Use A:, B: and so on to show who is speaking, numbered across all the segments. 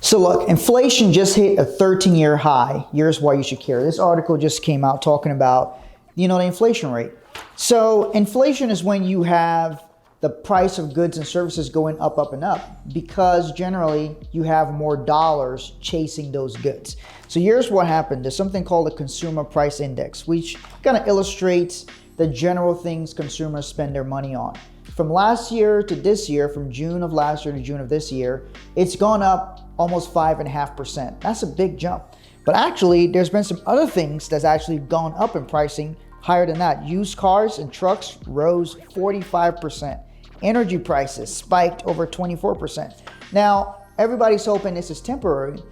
A: So look, inflation just hit a 13-year high. Here's why you should care. This article just came out talking about, the inflation rate. So inflation is when you have the price of goods and services going up, up, and up, because generally you have more dollars chasing those goods. So here's what happened. There's something called a consumer price index, which kind of illustrates the general things consumers spend their money on. From last year to this year, from June of last year to June of this year, it's gone up almost 5.5%. That's a big jump. But actually, there's been some other things that's actually gone up in pricing higher than that. Used cars and trucks rose 45%. Energy prices spiked over 24%. Now, everybody's hoping this is temporary,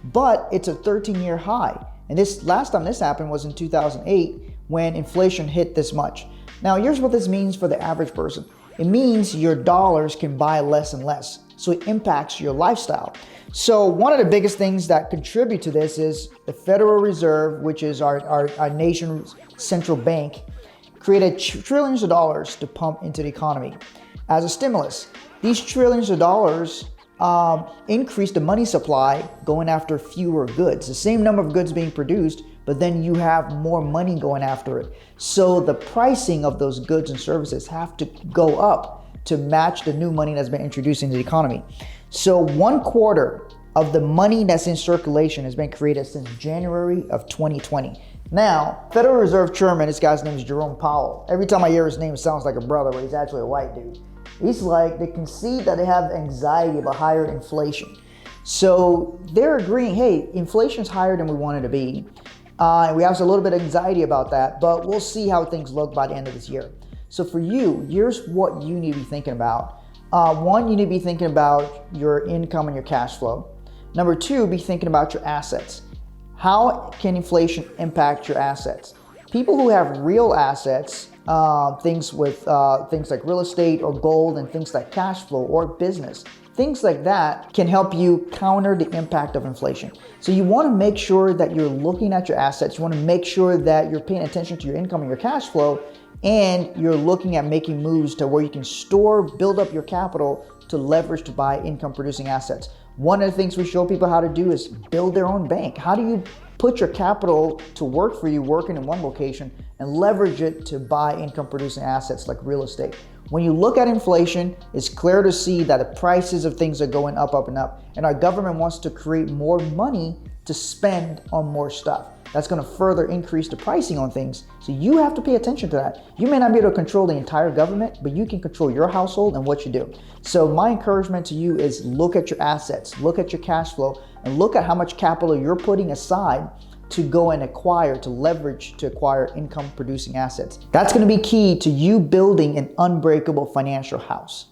A: but it's a 13-year high. And this last time this happened was in 2008 when inflation hit this much. Now, here's what this means for the average person. It means your dollars can buy less and less. So it impacts your lifestyle. So one of the biggest things that contribute to this is the Federal Reserve, which is our nation's central bank, created trillions of dollars to pump into the economy as a stimulus. These trillions of dollars increase the money supply going after fewer goods. The same number of goods being produced, but then you have more money going after it. So the pricing of those goods and services have to go up to match the new money that's been introduced into the economy. So 1/4 of the money that's in circulation has been created since January of 2020. Now, Federal Reserve Chairman, this guy's name is Jerome Powell. Every time I hear his name, it sounds like a brother, but he's actually a white dude. He's like, they can see that they have anxiety about higher inflation. So they're agreeing, hey, inflation's higher than we want it to be. And we have a little bit of anxiety about that, but we'll see how things look by the end of this year. So for you, here's what you need to be thinking about. One, you need to be thinking about your income and your cash flow. Number two, be thinking about your assets. How can inflation impact your assets? People who have real assets, things like real estate or gold and things like cash flow or business, things like that can help you counter the impact of inflation. So you want to make sure that you're looking at your assets. You want to make sure that you're paying attention to your income and your cash flow, and you're looking at making moves to where you can store, build up your capital to leverage to buy income producing assets. One of the things we show people how to do is build their own bank. How do you put your capital to work for you, working in one location, and leverage it to buy income producing assets like real estate? When you look at inflation, it's clear to see that the prices of things are going up, up, and up. And our government wants to create more money to spend on more stuff. That's going to further increase the pricing on things. So you have to pay attention to that. You may not be able to control the entire government, but you can control your household and what you do. So my encouragement to you is look at your assets, look at your cash flow, and look at how much capital you're putting aside to go and acquire, to leverage to acquire income producing assets. That's going to be key to you building an unbreakable financial house.